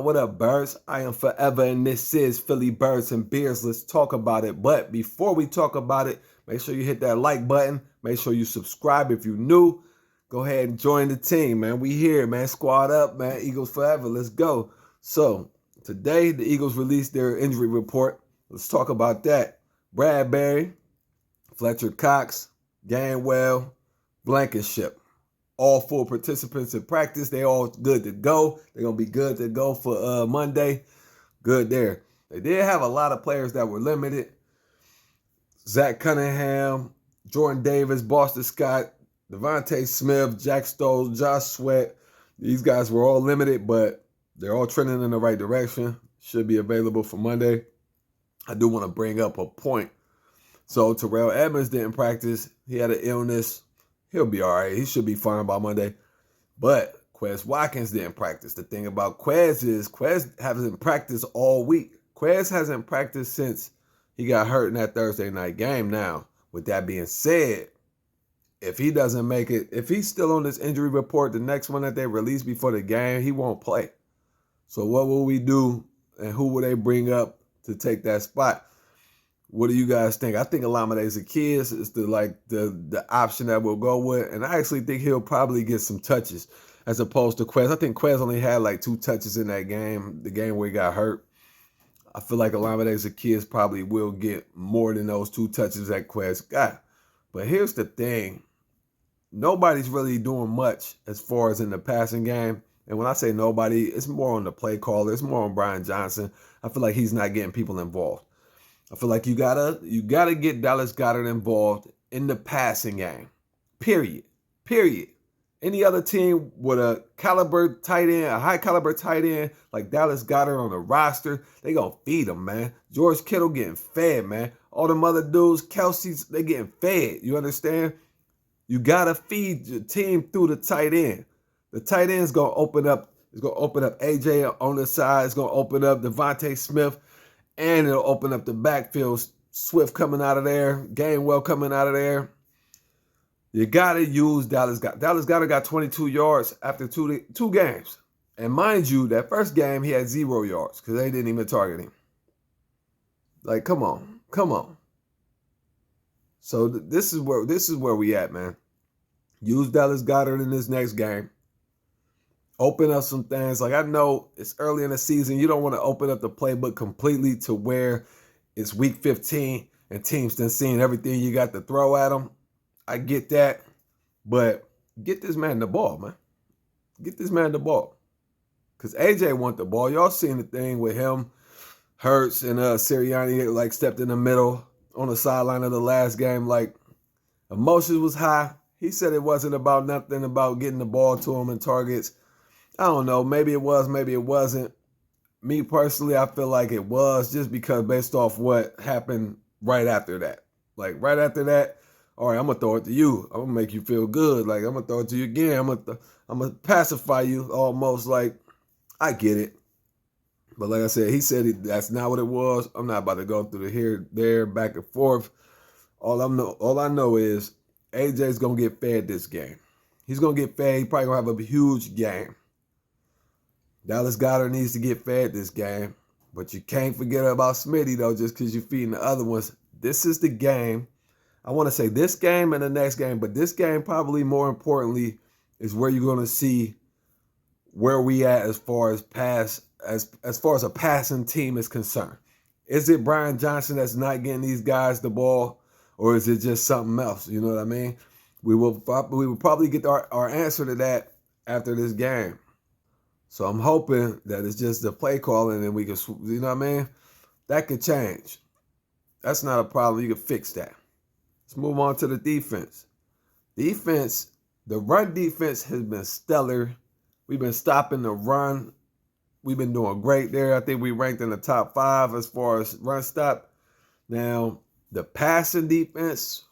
What up, birds? I am Forever, and this is Philly Birds and Beers. Let's talk about it. But before we talk about it, make sure you hit that like button. Make sure you subscribe if you're new. Go ahead and join the team, man. We here, man. Squad up, man. Eagles forever. Let's go. So, today, the Eagles released their injury report. Let's talk about that. Bradbury, Fletcher Cox, Gainwell, Blankenship. All full participants in practice. They all good to go. They're going to be good to go for Monday. Good there. They did have a lot of players that were limited. Zach Cunningham, Jordan Davis, Boston Scott, Devontae Smith, Jack Stoll, Josh Sweat. These guys were all limited, but they're all trending in the right direction. Should be available for Monday. I do want to bring up a point. So Terrell Edmonds didn't practice. He had an illness. He'll be all right. He should be fine by Monday. But Quez Watkins didn't practice. The thing about Quez is Quez hasn't practiced all week. Quez hasn't practiced since he got hurt in that Thursday night game. Now, with that being said, if he doesn't make it, if he's still on this injury report, the next one that they release before the game, he won't play. So what will we do, and who will they bring up to take that spot? What do you guys think? I think Olamide Zaccheaus is the option that we'll go with. And I actually think he'll probably get some touches as opposed to Quez. I think Quez only had like 2 touches in that game, the game where he got hurt. I feel like Olamide Zaccheaus probably will get more than those 2 touches that Quez got. But here's the thing. Nobody's really doing much as far as in the passing game. And when I say nobody, it's more on the play caller. It's more on Brian Johnson. I feel like he's not getting people involved. I feel like you gotta get Dallas Goedert involved in the passing game. Period. Any other team with a high caliber tight end like Dallas Goedert on the roster, they gonna feed him, man. George Kittle getting fed, man. All them other dudes, Kelsey's, they getting fed. You understand? You gotta feed your team through the tight end. The tight end's gonna open up. It's gonna open up AJ on the side. It's gonna open up Devontae Smith. And it'll open up the backfield. Swift coming out of there. Gainwell coming out of there. You got to use Dallas Goedert. Dallas Goedert got 22 yards after two games. And mind you, that first game, he had 0 yards because they didn't even target him. Like, come on. So this is where we at, man. Use Dallas Goedert in this next game. Open up some things. Like, I know it's early in the season. You don't want to open up the playbook completely to where it's week 15 and teams done seen everything you got to throw at them. I get that. But get this man the ball, man. Get this man the ball. Because AJ want the ball. Y'all seen the thing with him, Hurts, and Sirianni, like, stepped in the middle on the sideline of the last game. Like, emotions was high. He said it wasn't about nothing about getting the ball to him and targets. I don't know. Maybe it was, maybe it wasn't. Me personally, I feel like it was just because based off what happened right after that. Like right after that, all right, I'm going to throw it to you. I'm going to make you feel good. Like I'm going to throw it to you again. I'm going to pacify you almost. Like I get it. But like I said, he said that's not what it was. I'm not about to go through the here, there, back and forth. All I know is AJ's going to get fed this game. He's going to get fed. He's probably going to have a huge game. Dallas Goedert needs to get fed this game. But you can't forget about Smitty, though, just because you're feeding the other ones. This is the game. I want to say this game and the next game, but this game probably more importantly is where you're going to see where we at as far as a passing team is concerned. Is it Brian Johnson that's not getting these guys the ball, or is it just something else? You know what I mean? We will probably get our answer to that after this game. So I'm hoping that it's just the play calling and we can, you know what I mean? That could change. That's not a problem. You can fix that. Let's move on to the defense. The run defense has been stellar. We've been stopping the run. We've been doing great there. I think we ranked in the top 5 as far as run stop. Now, the passing defense.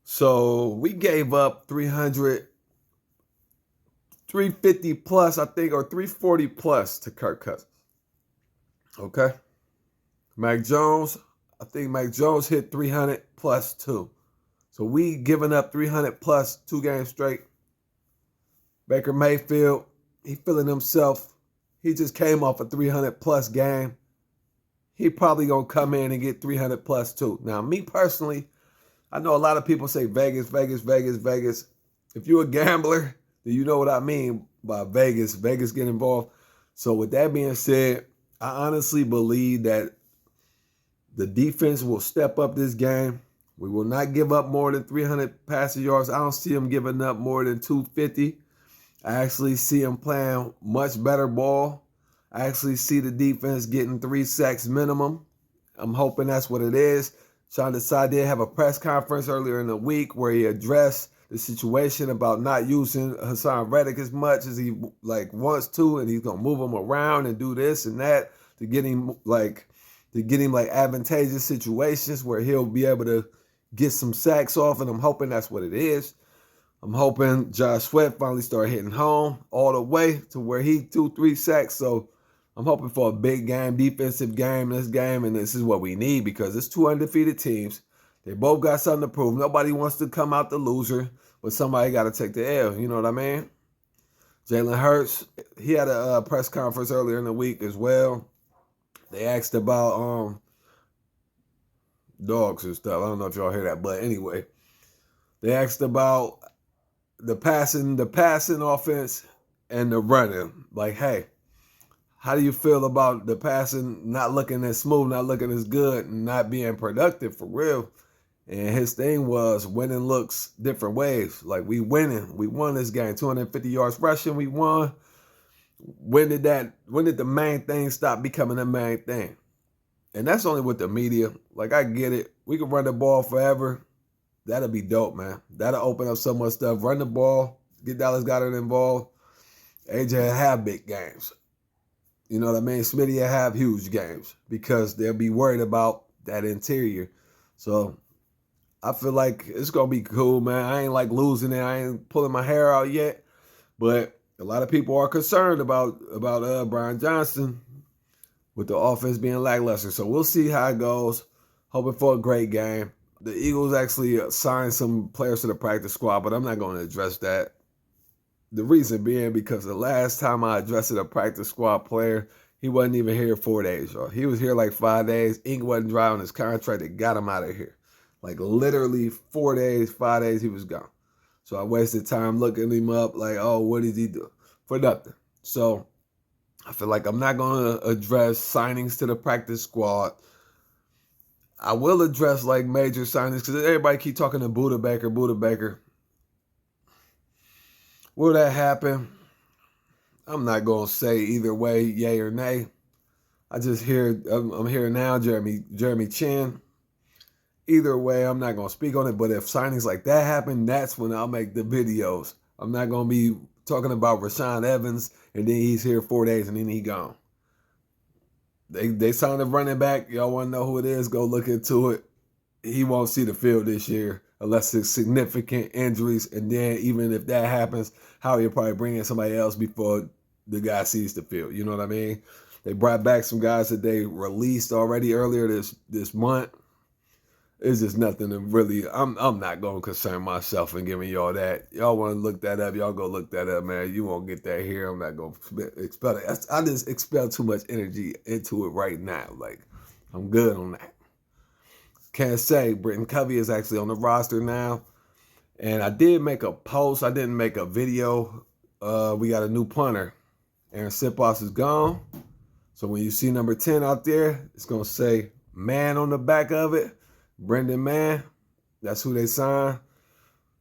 So we gave up 350 plus, I think, or 340 plus to Kirk Cousins. Okay. Mac Jones, I think Mac Jones hit 300 plus too. So we giving up 300 plus 2 games straight. Baker Mayfield, he feeling himself. He just came off a 300 plus game. He probably gonna come in and get 300 plus too. Now, me personally, I know a lot of people say Vegas, Vegas, Vegas, Vegas. If you're a gambler, then you know what I mean by Vegas. Vegas get involved. So with that being said, I honestly believe that the defense will step up this game. We will not give up more than 300 passing yards. I don't see them giving up more than 250. I actually see them playing much better ball. I actually see the defense getting 3 sacks minimum. I'm hoping that's what it is. Sean Desai did have a press conference earlier in the week where he addressed the situation about not using Hassan Reddick as much as he wants to, and he's gonna move him around and do this and that to get him advantageous situations where he'll be able to get some sacks off, and I'm hoping that's what it is. I'm hoping Josh Sweat finally start hitting home all the way to where he 2-3 sacks. So I'm hoping for a big game, defensive game in this game, and this is what we need because it's 2 undefeated teams. They both got something to prove. Nobody wants to come out the loser, but somebody got to take the L. You know what I mean? Jalen Hurts, he had a press conference earlier in the week as well. They asked about dogs and stuff. I don't know if y'all hear that, but anyway, they asked about the passing offense and the running. Like, hey, how do you feel about the passing not looking as smooth, not looking as good, and not being productive for real? And his thing was winning looks different ways. Like, we winning. We won this game. 250 yards rushing, we won. When did the main thing stop becoming the main thing? And that's only with the media. Like, I get it. We can run the ball forever. That'll be dope, man. That'll open up so much stuff. Run the ball. Get Dallas Goedert involved. AJ will have big games. You know what I mean? Smitty will have huge games because they'll be worried about that interior. So I feel like it's going to be cool, man. I ain't like losing it. I ain't pulling my hair out yet. But a lot of people are concerned about Brian Johnson with the offense being lackluster. So we'll see how it goes. Hoping for a great game. The Eagles actually signed some players to the practice squad, but I'm not going to address that. The reason being because the last time I addressed a practice squad player, he wasn't even here 4 days, y'all. He was here like 5 days. Ink wasn't dry on his contract. They got him out of here. Like literally 4 days, 5 days, he was gone. So I wasted time looking him up like, oh, what did he do? For nothing. So I feel like I'm not going to address signings to the practice squad. I will address like major signings because everybody keep talking to Buda Baker. Will that happen? I'm not going to say either way, yay or nay. I'm hearing now Jeremy Chin. Either way, I'm not going to speak on it. But if signings like that happen, that's when I'll make the videos. I'm not going to be talking about Rashaan Evans and then he's here 4 days and then he gone. They signed a running back. Y'all want to know who it is? Go look into it. He won't see the field this year unless it's significant injuries. And then even if that happens, Howie will probably bring in somebody else before the guy sees the field. You know what I mean? They brought back some guys that they released already earlier this month. It's just nothing to really, I'm not going to concern myself in giving y'all that. Y'all want to look that up, y'all go look that up, man. You won't get that here. I'm not going to expel it. I just expel too much energy into it right now. Like, I'm good on that. Can't say. Britton Covey is actually on the roster now. And I did make a post. I didn't make a video. We got a new punter. Aaron Sipos is gone. So when you see number 10 out there, it's going to say man on the back of it. Brendan Mann, that's who they signed.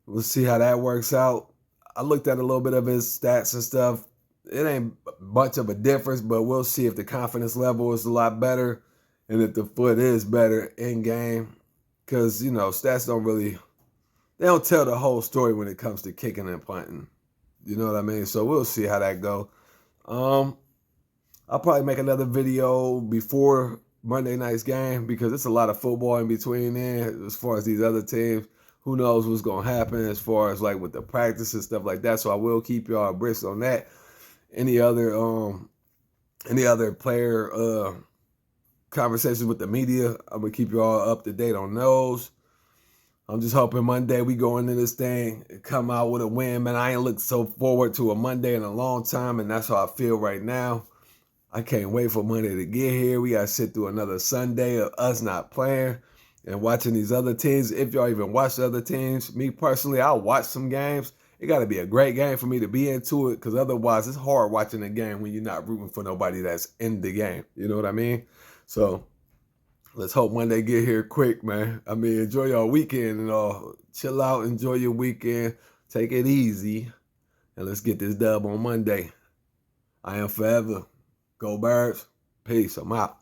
We'll see how that works out. I looked at a little bit of his stats and stuff. It ain't much of a difference, but we'll see if the confidence level is a lot better and if the foot is better in game. Because, you know, stats they don't tell the whole story when it comes to kicking and punting. You know what I mean? So we'll see how that go. I'll probably make another video before Monday night's game because it's a lot of football in between there as far as these other teams. Who knows what's going to happen as far as like with the practice and stuff like that. So I will keep y'all abreast on that. Any other player conversations with the media, I'm going to keep y'all up to date on those. I'm just hoping Monday we go into this thing and come out with a win. Man, I ain't looked so forward to a Monday in a long time, and that's how I feel right now. I can't wait for Monday to get here. We got to sit through another Sunday of us not playing and watching these other teams. If y'all even watch the other teams, me personally, I'll watch some games. It got to be a great game for me to be into it, because otherwise it's hard watching a game when you're not rooting for nobody that's in the game. You know what I mean? So let's hope Monday get here quick, man. I mean, enjoy your weekend and all. Chill out, enjoy your weekend. Take it easy, and let's get this dub on Monday. I am forever. Go Birds. Peace. I'm out.